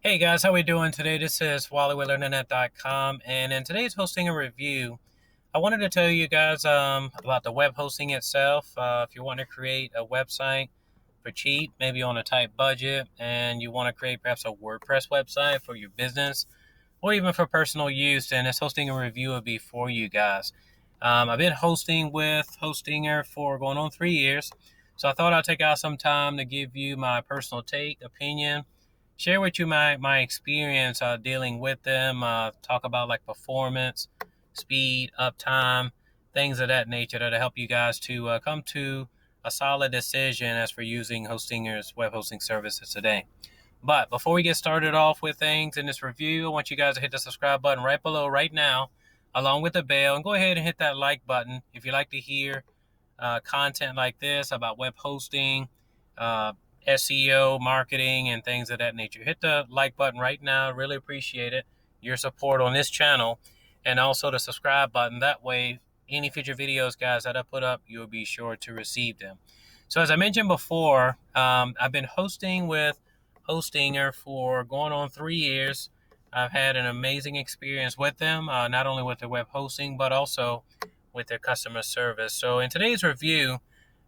Hey guys, how we doing today? This is Wally with LearningNet.com, and in today's hosting and review, I wanted to tell you guys about the web hosting itself. If you want to create a website for cheap, maybe on a tight budget, and you want to create perhaps a WordPress website for your business or even for personal use, then this hosting and review will be for you guys. I've been hosting with Hostinger for going on 3 years, so I thought I'd take out some time to give you my personal take, opinion, share with you my experience dealing with them, talk about like performance, speed, uptime, things of that nature that'll help you guys to come to a solid decision as for using Hostinger's web hosting services today. But before we get started off with things in this review, I want you guys to hit the subscribe button right below right now, along with the bell, and go ahead and hit that like button if you like to hear content like this about web hosting, uh, SEO, marketing, and things of that nature. Hit the like button right now. Really appreciate it. Your support on this channel, and also the subscribe button. That way, any future videos, guys, that I put up, you'll be sure to receive them. So as I mentioned before, I've been hosting with Hostinger for going on 3 years. I've had an amazing experience with them, not only with their web hosting, but also with their customer service. So in today's review,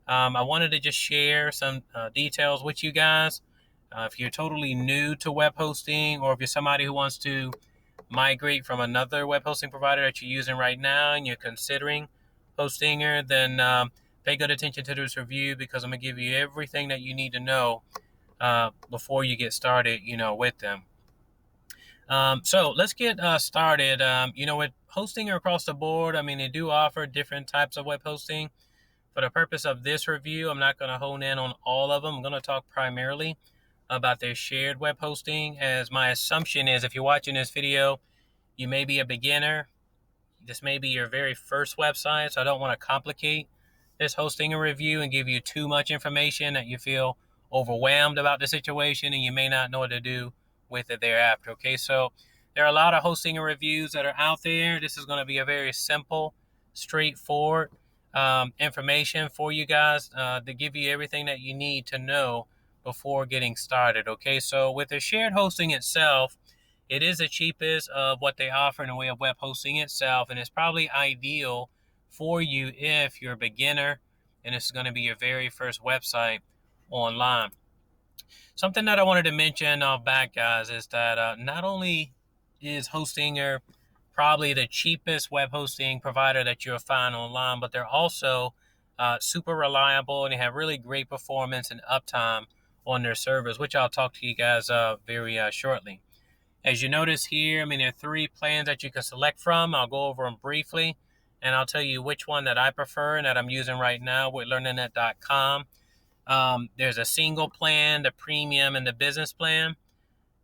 I wanted to just share some details with you guys. If you're totally new to web hosting, or if you're somebody who wants to migrate from another web hosting provider that you're using right now and you're considering Hostinger, then pay good attention to this review, because I'm going to give you everything that you need to know before you get started, with them. So let's get started. With Hostinger across the board, they do offer different types of web hosting. For the purpose of this review, I'm not going to hone in on all of them. I'm going to talk primarily about their shared web hosting, as my assumption is if you're watching this video, you may be a beginner. This may be your very first website, so I don't want to complicate this hosting and review and give you too much information that you feel overwhelmed about the situation and you may not know what to do with it thereafter. Okay, so there are a lot of hosting and reviews that are out there. This is going to be a very simple, straightforward information for you guys to give you everything that you need to know before getting started. Okay, so with the shared hosting itself, it is the cheapest of what they offer in the way of web hosting itself, and it's probably ideal for you if you're a beginner and this is going to be your very first website online. Something that I wanted to mention off back, guys, is that not only is Hostinger probably the cheapest web hosting provider that you'll find online, but they're also super reliable, and they have really great performance and uptime on their servers, which I'll talk to you guys very shortly. As you notice here, there are 3 plans that you can select from. I'll go over them briefly, and I'll tell you which one that I prefer and that I'm using right now with LearningNet.com. There's a single plan, the premium, and the business plan.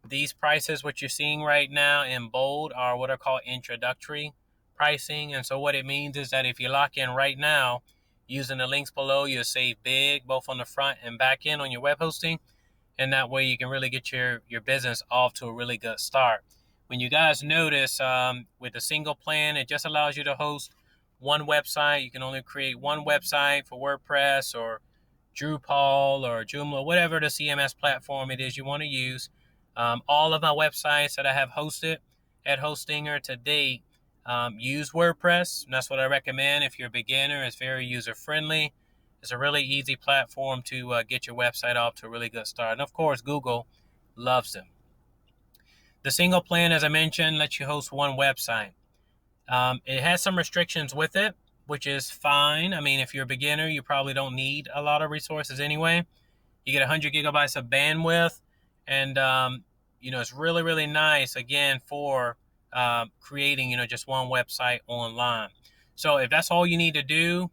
These prices, what you're seeing right now in bold, are what are called introductory pricing. And so what it means is that if you lock in right now, using the links below, you'll save big, both on the front and back end on your web hosting. And that way you can really get your business off to a really good start. When you guys notice, with a single plan, it just allows you to host one website. You can only create one website for WordPress or Drupal or Joomla, whatever the CMS platform it is you want to use. All of my websites that I have hosted at Hostinger to date use WordPress, and that's what I recommend if you're a beginner. It's very user-friendly. It's a really easy platform to get your website off to a really good start. And of course, Google loves them. The single plan, as I mentioned, lets you host one website. It has some restrictions with it, which is fine. If you're a beginner, you probably don't need a lot of resources anyway. You get 100 gigabytes of bandwidth, and it's really, really nice, again, for creating, just one website online. So if that's all you need to do,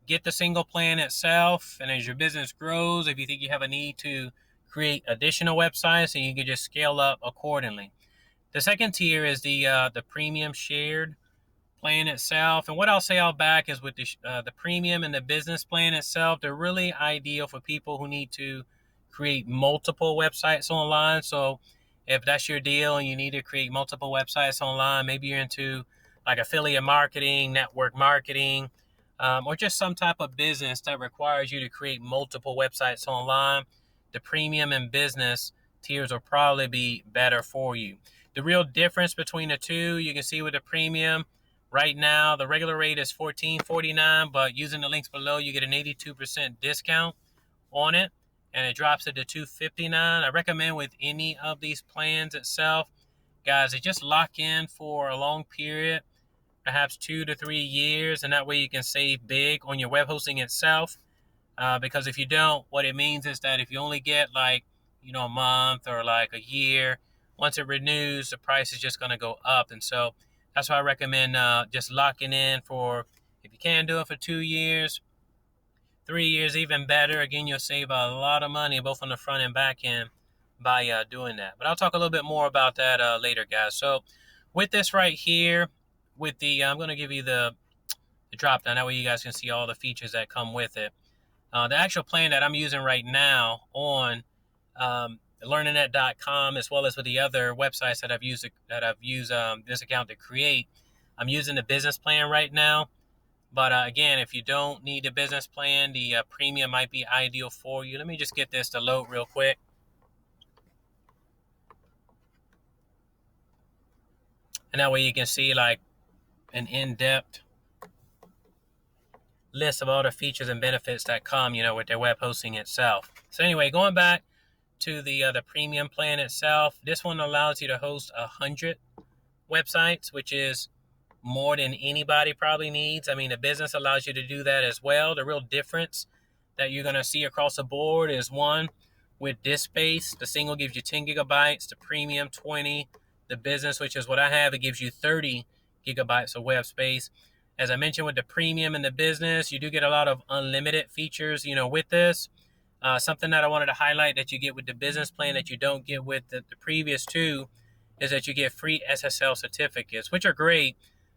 get the single plan itself, and as your business grows, if you think you have a need to create additional websites, and you can just scale up accordingly. The second tier is the premium shared plan itself, and what I'll say out back is with the premium and the business plan itself, they're really ideal for people who need to create multiple websites online. So if that's your deal and you need to create multiple websites online, maybe you're into like affiliate marketing, network marketing, or just some type of business that requires you to create multiple websites online, the premium and business tiers will probably be better for you. The real difference between the two, you can see with the premium. Right now, the regular rate is $14.49, but using the links below, you get an 82% discount on it, and it drops it to $259. I recommend with any of these plans itself, guys, they just lock in for a long period, perhaps 2 to 3 years, and that way you can save big on your web hosting itself. Because if you don't, what it means is that if you only get like, a month or like a year, once it renews, the price is just going to go up. And so that's why I recommend just locking in for, if you can do it for 2 years, 3 years, even better. Again, you'll save a lot of money both on the front and back end by doing that. But I'll talk a little bit more about that later, guys. So with this right here, with the, I'm going to give you the drop down. That way you guys can see all the features that come with it. The actual plan that I'm using right now on learningnet.com, as well as with the other websites that I've used this account to create, I'm using the business plan right now. But again, if you don't need a business plan, the premium might be ideal for you. Let me just get this to load real quick. And that way you can see like an in-depth list of all the features and benefits that come, with their web hosting itself. So anyway, going back to the premium plan itself, this one allows you to host 100 websites, which is more than anybody probably needs. I mean, the business allows you to do that as well. The real difference that you're going to see across the board is, one, with disk space, the single gives you 10 gigabytes, the premium 20, the business, which is what I have, it gives you 30 gigabytes of web space. As I mentioned, with the premium and the business, you do get a lot of unlimited features, with this. Something that I wanted to highlight that you get with the business plan that you don't get with the previous two is that you get free SSL certificates, which are great,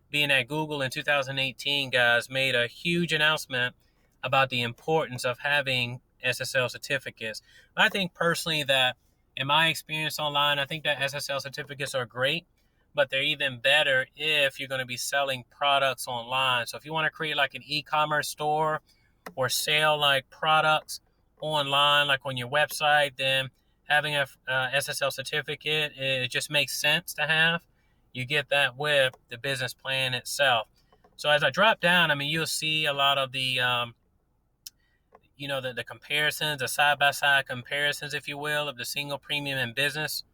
being that Google in 2018, guys, made a huge announcement about the importance of having SSL certificates. I think personally that, in my experience online, I think that SSL certificates are great, but they're even better if you're going to be selling products online. So if you want to create like an e-commerce store or sell like products online, like on your website, then having a SSL certificate, it just makes sense to have. You get that with the business plan itself. So as I drop down, I mean, you'll see a lot of the, the comparisons, the side-by-side comparisons, if you will, of the single, premium, and business.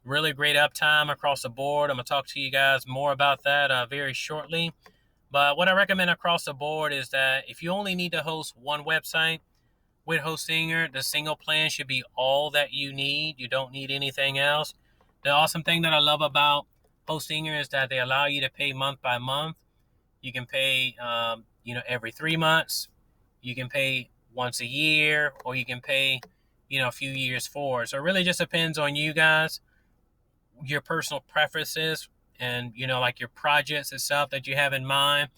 Really great uptime across the board. I'm going to talk to you guys more about that very shortly. But what I recommend across the board is that if you only need to host one website with Hostinger, the single plan should be all that you need. You don't need anything else. The awesome thing that I love about Hostinger is that they allow you to pay month by month. You can pay, every 3 months. You can pay once a year, or you can pay, a few years forward. So it really just depends on you guys, your personal preferences, and, like your projects itself that you have in mind.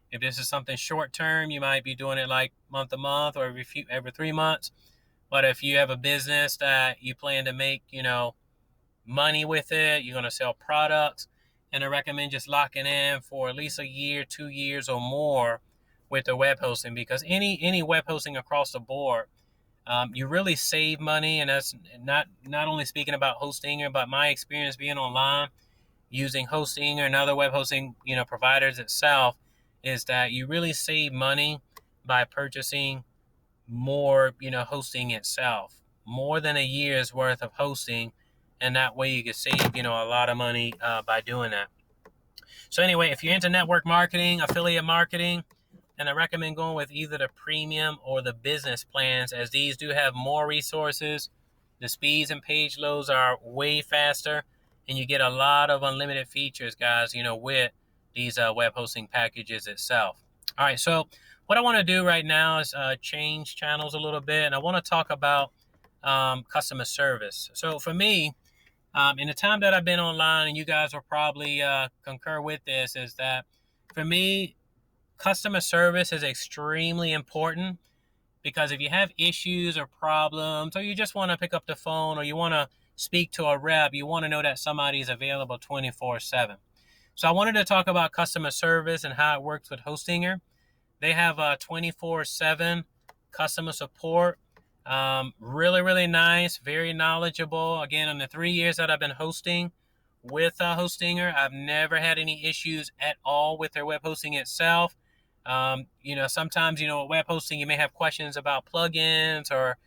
If this is something short term, you might be doing it like month to month or every 3 months. But if you have a business that you plan to make, money with it, you're going to sell products, and I recommend just locking in for at least a year, 2 years or more with the web hosting, because any web hosting across the board, you really save money. And that's not only speaking about Hostinger, but my experience being online using Hostinger and other web hosting providers itself, is that you really save money by purchasing more hosting itself, more than a year's worth of hosting, and that way you can save a lot of money by doing that. So anyway, if you're into network marketing, affiliate marketing, and I recommend going with either the premium or the business plans, as these do have more resources. The speeds and page loads are way faster, and you get a lot of unlimited features, guys, with these web hosting packages itself. All right, so what I want to do right now is change channels a little bit, and I want to talk about customer service. So for me, in the time that I've been online, and you guys will probably concur with this, is that for me, customer service is extremely important, because if you have issues or problems, or you just want to pick up the phone, or you want to speak to a rep, you want to know that somebody is available 24/7. So I wanted to talk about customer service and how it works with Hostinger. They have 24/7 customer support. Really, really nice, very knowledgeable. Again, in the 3 years that I've been hosting with Hostinger, I've never had any issues at all with their web hosting itself. Sometimes, with web hosting, you may have questions about plugins or,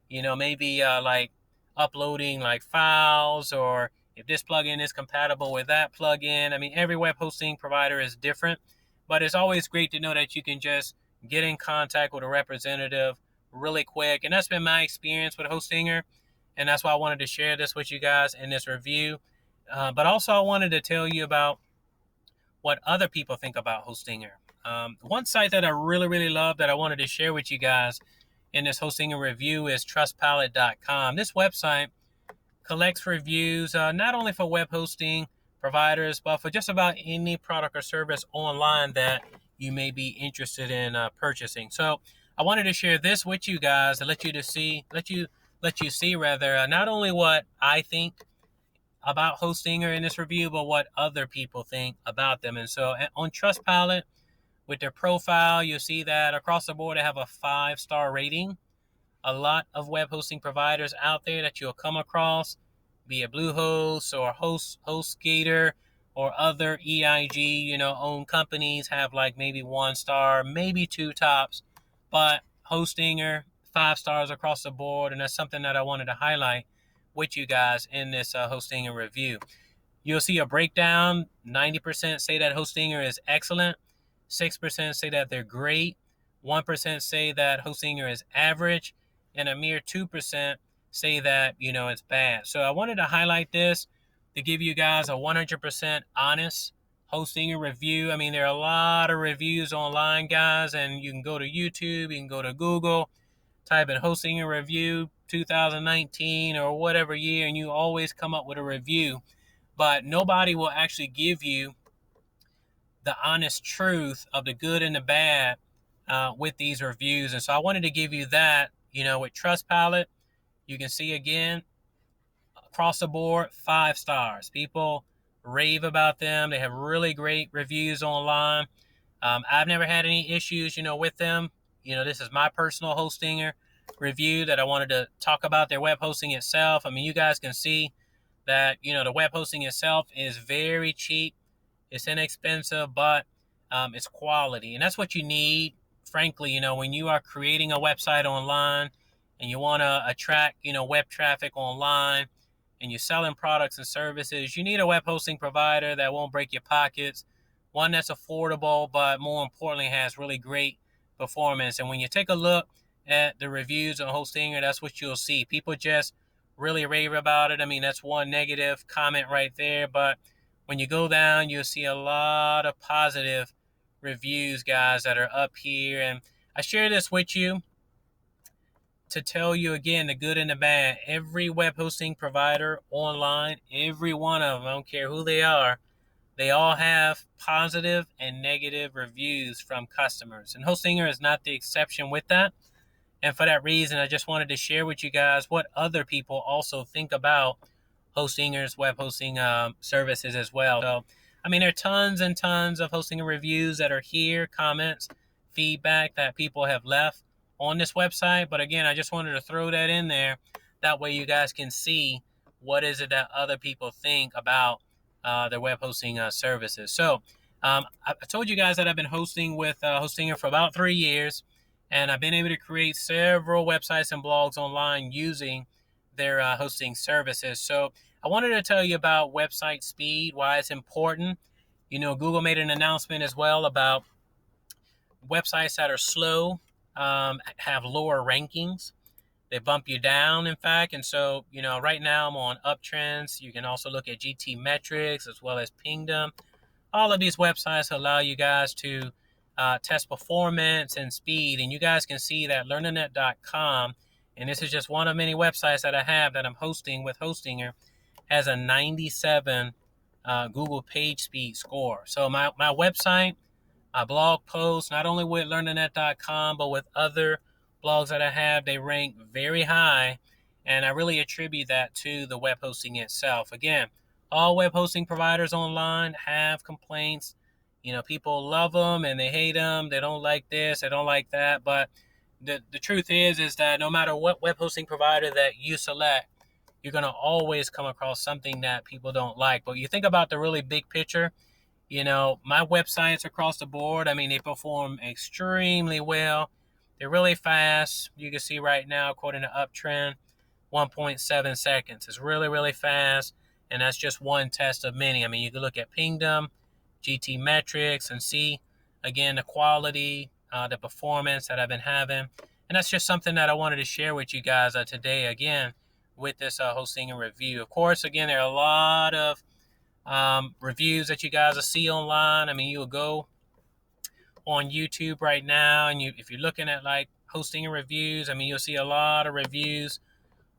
maybe like uploading like files or if this plugin is compatible with that plugin. I mean, every web hosting provider is different, but it's always great to know that you can just get in contact with a representative really quick. And that's been my experience with Hostinger. And that's why I wanted to share this with you guys in this review. But also, I wanted to tell you about what other people think about Hostinger. One site that I really, really love that I wanted to share with you guys in this Hostinger review is trustpilot.com. This website collects reviews not only for web hosting providers, but for just about any product or service online that you may be interested in purchasing. So I wanted to share this with you guys to let you see not only what I think about Hostinger in this review, but what other people think about them. And so on Trustpilot, with their profile, you'll see that across the board they have a 5-star rating. A lot of web hosting providers out there that you'll come across, be it Bluehost or HostGator or other EIG, owned companies have like maybe 1 star, maybe 2 tops, but Hostinger 5 stars across the board, and that's something that I wanted to highlight with you guys in this Hostinger review. You'll see a breakdown. 90% say that Hostinger is excellent. 6% say that they're great. 1% say that Hostinger is average. And a mere 2% say that, it's bad. So I wanted to highlight this to give you guys a 100% honest Hostinger review. I mean, there are a lot of reviews online, guys, and you can go to YouTube, you can go to Google, type in Hostinger review 2019 or whatever year, and you always come up with a review. But nobody will actually give you the honest truth of the good and the bad with these reviews. And so I wanted to give you that, with Trustpilot. You can see again, across the board, 5 stars. People rave about them. They have really great reviews online. I've never had any issues, with them. This is my personal Hostinger review that I wanted to talk about their web hosting itself. I mean, you guys can see that, the web hosting itself is very cheap. It's inexpensive, but it's quality. And that's what you need, frankly, when you are creating a website online and you want to attract, web traffic online and you're selling products and services, you need a web hosting provider that won't break your pockets, one that's affordable, but more importantly, has really great performance. And when you take a look at the reviews on Hostinger, that's what you'll see. People just really rave about it. I mean, that's one negative comment right there, but when you go down, you'll see a lot of positive reviews, guys, that are up here. And I share this with you to tell you again the good and the bad. Every web hosting provider online, every one of them, I don't care who they are, they all have positive and negative reviews from customers. And Hostinger is not the exception with that. And for that reason, I just wanted to share with you guys what other people also think about Hostinger's web hosting services as well. So, I mean, there are tons and tons of Hostinger reviews that are here, comments, feedback that people have left on this website. But again, I just wanted to throw that in there. That way you guys can see what is it that other people think about their web hosting services. So I told you guys that I've been hosting with Hostinger for about 3 years, and I've been able to create several websites and blogs online using their hosting services. So I wanted to tell you about website speed, why it's important. Google made an announcement as well about websites that are slow have lower rankings. They bump you down, in fact. And so, right now I'm on Uptrends. You can also look at GT Metrics as well as Pingdom. All of these websites allow you guys to test performance and speed. And you guys can see that learnernet.com, and this is just one of many websites that I have that I'm hosting with Hostinger, has a 97 Google page speed score. So my website, my blog posts, not only with learnernet.com, but with other blogs that I have, they rank very high. And I really attribute that to the web hosting itself. Again, all web hosting providers online have complaints. People love them and they hate them. They don't like this, they don't like that. But the truth is that no matter what web hosting provider that you select, you're going to always come across something that people don't like. But you think about the really big picture, my websites across the board, I mean, they perform extremely well. They're really fast. You can see right now, according to Uptrend, 1.7 seconds. It's really, really fast. And that's just one test of many. I mean, you can look at Pingdom, GT metrics, and see, again, the quality, the performance that I've been having. And that's just something that I wanted to share with you guys today, again, with this hosting and review. Of course, again, there are a lot of reviews that you guys will see online. I mean, you'll go on YouTube right now, and if you're looking at like hosting and reviews, I mean, you'll see a lot of reviews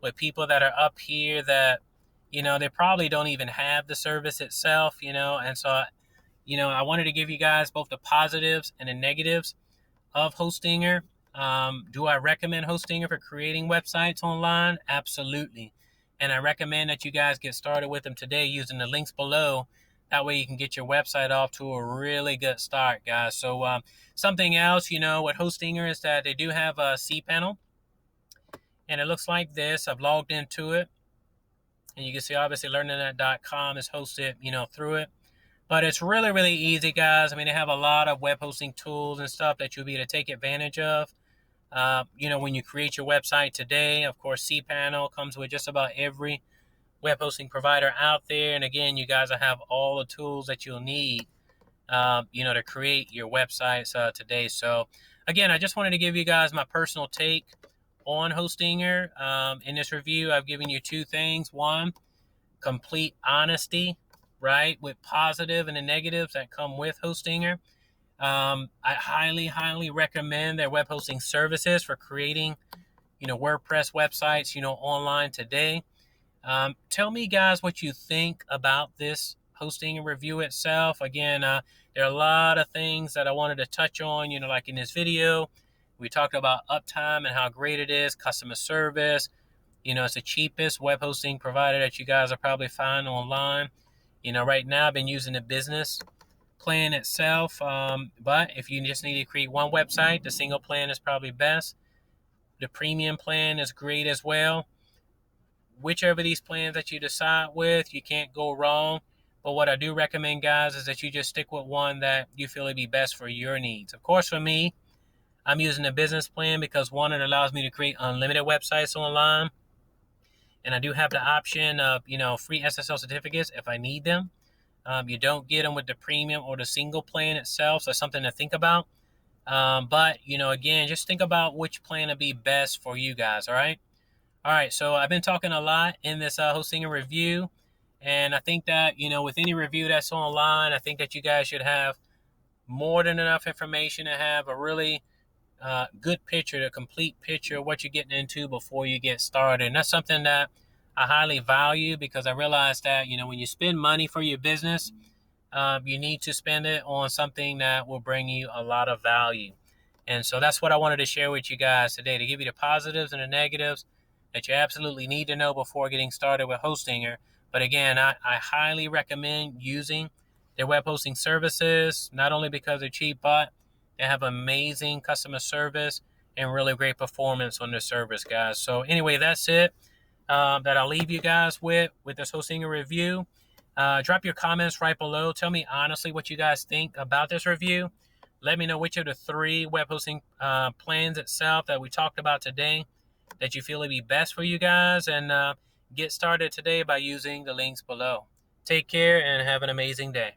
with people that are up here that, they probably don't even have the service itself, and so, I wanted to give you guys both the positives and the negatives of Hostinger. Do I recommend Hostinger for creating websites online? Absolutely. And I recommend that you guys get started with them today using the links below. That way you can get your website off to a really good start, guys. So something else, with Hostinger is that they do have a cPanel. And it looks like this. I've logged into it. And you can see, obviously, learningnethat.com is hosted, through it. But it's really, really easy, guys. I mean, they have a lot of web hosting tools and stuff that you'll be able to take advantage of. When you create your website today, of course, cPanel comes with just about every web hosting provider out there. And again, you guys will have all the tools that you'll need, to create your websites today. So again, I just wanted to give you guys my personal take on Hostinger. In this review, I've given you two things. One, complete honesty, right, with positive and the negatives that come with Hostinger. I highly, highly recommend their web hosting services for creating, WordPress websites, online today. Tell me, guys, what you think about this hosting and review itself. Again, there are a lot of things that I wanted to touch on, like in this video. We talked about Uptime and how great it is, customer service. It's the cheapest web hosting provider that you guys will probably find online. Right now I've been using the business plan itself. But if you just need to create one website, the single plan is probably best. The premium plan is great as well. Whichever of these plans that you decide with, you can't go wrong. But what I do recommend, guys, is that you just stick with one that you feel would be best for your needs. Of course, for me, I'm using a business plan because one, it allows me to create unlimited websites online. And I do have the option of, free SSL certificates if I need them. You don't get them with the premium or the single plan itself. So that's something to think about. But, again, just think about which plan would be best for you guys. All right. All right. So I've been talking a lot in this hosting and review. And I think that, with any review that's online, I think that you guys should have more than enough information to have a really good picture, the complete picture of what you're getting into before you get started. And that's something that I highly value because I realize that, when you spend money for your business, you need to spend it on something that will bring you a lot of value. And so that's what I wanted to share with you guys today, to give you the positives and the negatives that you absolutely need to know before getting started with Hostinger. But again, I highly recommend using their web hosting services, not only because they're cheap, but they have amazing customer service and really great performance on their service, guys. So anyway, that's it that I'll leave you guys with this Hostinger review. Drop your comments right below. Tell me honestly what you guys think about this review. Let me know which of the three web hosting plans itself that we talked about today that you feel would be best for you guys. And get started today by using the links below. Take care and have an amazing day.